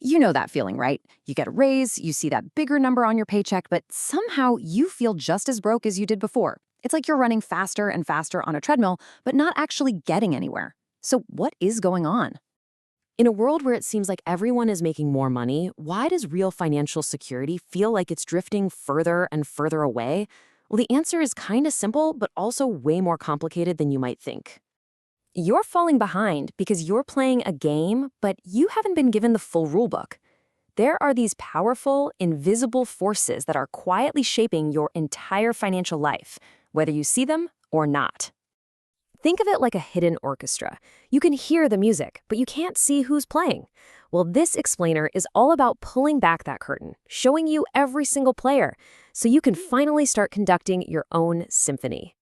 You know that feeling, right? You get a raise, you see that bigger number on your paycheck, but somehow you feel just as broke as you did before. It's like you're running faster and faster on a treadmill, but not actually getting anywhere. So, what is going on? In a world where it seems like everyone is making more money, why does real financial security feel like it's drifting further and further away? Well, the answer is kind of simple, but also way more complicated than you might think. You're falling behind because you're playing a game, but you haven't been given the full rulebook. There are these powerful, invisible forces that are quietly shaping your entire financial life, whether you see them or not. Think of it like a hidden orchestra. You can hear the music, but you can't see who's playing. Well, this explainer is all about pulling back that curtain, showing you every single player, so you can finally start conducting your own symphony.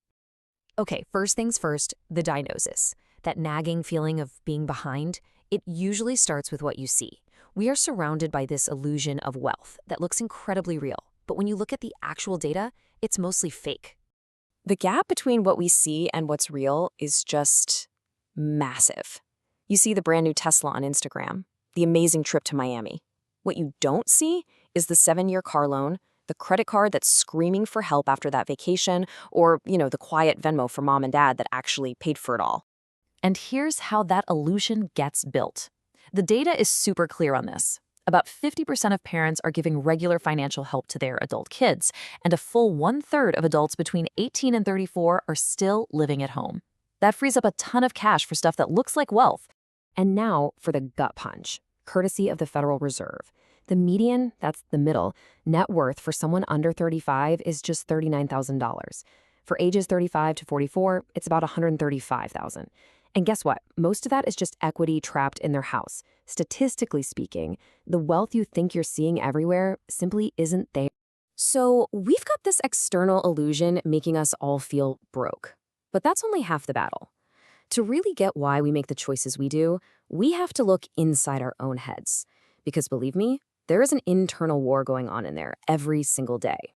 Okay, first things first, the diagnosis. That nagging feeling of being behind, it usually starts with what you see. We are surrounded by this illusion of wealth that looks incredibly real, but when you look at the actual data, it's mostly fake. The gap between what we see and what's real is just massive. You see the brand new Tesla on Instagram, the amazing trip to Miami. What you don't see is the 7-year car loan, the credit card that's screaming for help after that vacation, or, the quiet Venmo for mom and dad that actually paid for it all. And here's how that illusion gets built. The data is super clear on this. About 50% of parents are giving regular financial help to their adult kids, and a full 1/3 of adults between 18 and 34 are still living at home. That frees up a ton of cash for stuff that looks like wealth. And now for the gut punch, courtesy of the Federal Reserve. The median, that's the middle, net worth for someone under 35 is just $39,000. For ages 35 to 44, it's about $135,000. And guess what? Most of that is just equity trapped in their house. Statistically speaking, the wealth you think you're seeing everywhere simply isn't there. So we've got this external illusion making us all feel broke. But that's only half the battle. To really get why we make the choices we do, we have to look inside our own heads. Because believe me, there is an internal war going on in there every single day.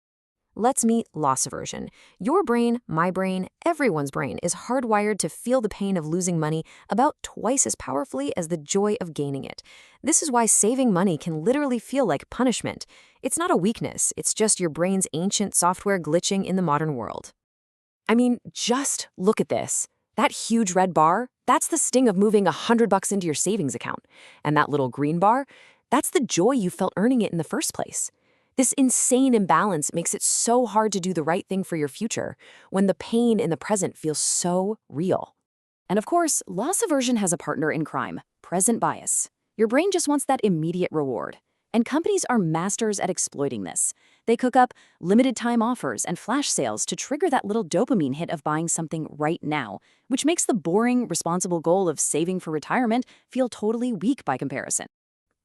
Let's meet loss aversion. Your brain, my brain, everyone's brain is hardwired to feel the pain of losing money about twice as powerfully as the joy of gaining it. This is why saving money can literally feel like punishment. It's not a weakness, it's just your brain's ancient software glitching in the modern world. I mean, just look at this. That huge red bar, that's the sting of moving $100 into your savings account. And that little green bar, that's the joy you felt earning it in the first place. This insane imbalance makes it so hard to do the right thing for your future when the pain in the present feels so real. And of course, loss aversion has a partner in crime, present bias. Your brain just wants that immediate reward. And companies are masters at exploiting this. They cook up limited time offers and flash sales to trigger that little dopamine hit of buying something right now, which makes the boring, responsible goal of saving for retirement feel totally weak by comparison.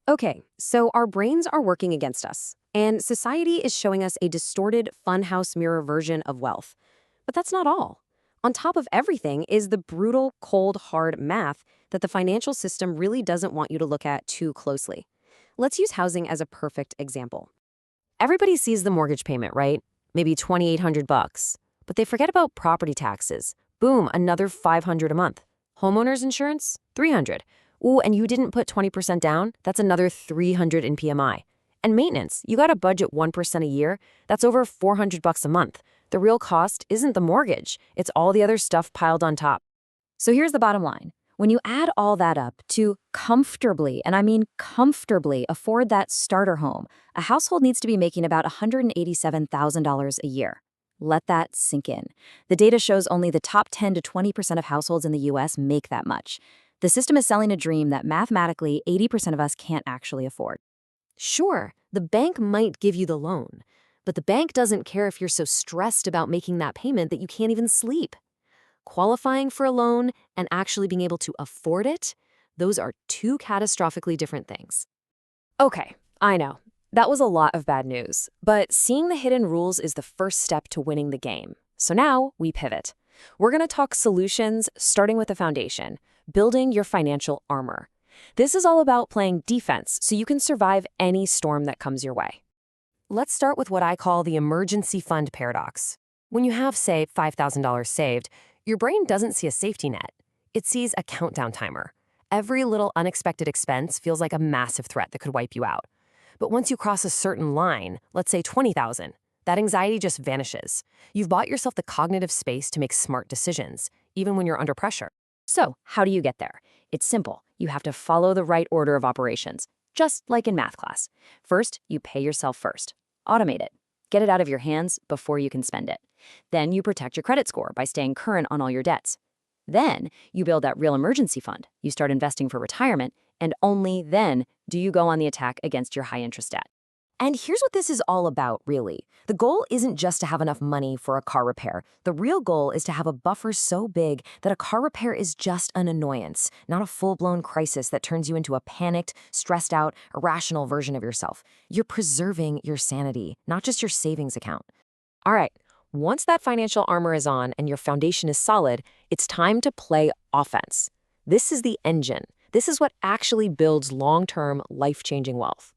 Okay, so our brains are working against us, and society is showing us a distorted funhouse mirror version of wealth. But that's not all. On top of everything is the brutal, cold, hard math that the financial system really doesn't want you to look at too closely. Let's use housing as a perfect example. Everybody sees the mortgage payment, right? Maybe $2,800. But they forget about property taxes. Boom, another $500 a month. Homeowners insurance, $300. Ooh, and you didn't put 20% down? That's another $300 in PMI. And maintenance, you got to budget 1% a year? That's over $400 a month. The real cost isn't the mortgage, it's all the other stuff piled on top. So here's the bottom line. When you add all that up to comfortably, and I mean comfortably, afford that starter home, a household needs to be making about $187,000 a year. Let that sink in. The data shows only the top 10 to 20% of households in the US make that much. The system is selling a dream that mathematically 80% of us can't actually afford. Sure, the bank might give you the loan, but the bank doesn't care if you're so stressed about making that payment that you can't even sleep. Qualifying for a loan and actually being able to afford it, those are two catastrophically different things. Okay, I know, that was a lot of bad news, but seeing the hidden rules is the first step to winning the game. So now we pivot. We're going to talk solutions, starting with the foundation, building your financial armor. This is all about playing defense so you can survive any storm that comes your way. Let's start with what I call the emergency fund paradox. When you have, say, $5,000 saved, your brain doesn't see a safety net. It sees a countdown timer. Every little unexpected expense feels like a massive threat that could wipe you out. But once you cross a certain line, let's say 20,000, that anxiety just vanishes. You've bought yourself the cognitive space to make smart decisions, even when you're under pressure. So, how do you get there? It's simple. You have to follow the right order of operations, just like in math class. First, you pay yourself first. Automate it. Get it out of your hands before you can spend it. Then you protect your credit score by staying current on all your debts. Then you build that real emergency fund. You start investing for retirement, and only then do you go on the attack against your high-interest debt. And here's what this is all about, really. The goal isn't just to have enough money for a car repair. The real goal is to have a buffer so big that a car repair is just an annoyance, not a full-blown crisis that turns you into a panicked, stressed out, irrational version of yourself. You're preserving your sanity, not just your savings account. All right, once that financial armor is on and your foundation is solid, it's time to play offense. This is the engine. This is what actually builds long-term, life-changing wealth.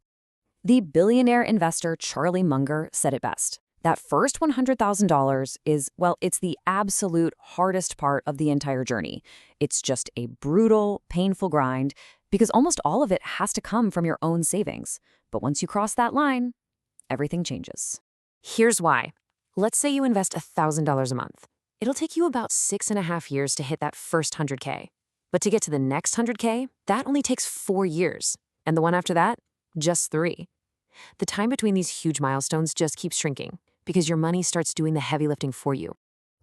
The billionaire investor Charlie Munger said it best. That first $100,000 is, well, it's the absolute hardest part of the entire journey. It's just a brutal, painful grind because almost all of it has to come from your own savings. But once you cross that line, everything changes. Here's why. Let's say you invest $1,000 a month. It'll take you about 6.5 years to hit that first 100K. But to get to the next 100K, that only takes 4 years. And the one after that, just 3. The time between these huge milestones just keeps shrinking because your money starts doing the heavy lifting for you.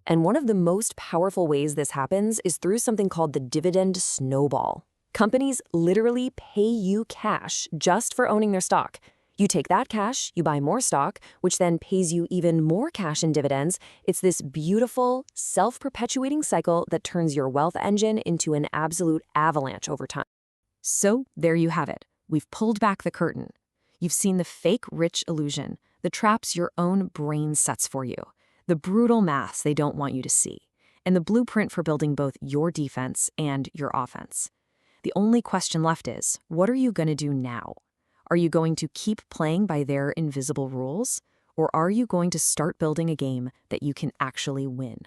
And one of the most powerful ways this happens is through something called the dividend snowball. Companies literally pay you cash just for owning their stock. You take that cash, you buy more stock, which then pays you even more cash in dividends. It's this beautiful, self-perpetuating cycle that turns your wealth engine into an absolute avalanche over time. So there you have it. We've pulled back the curtain. You've seen the fake rich illusion, the traps your own brain sets for you, the brutal maths they don't want you to see, and the blueprint for building both your defense and your offense. The only question left is, what are you going to do now? Are you going to keep playing by their invisible rules, or are you going to start building a game that you can actually win?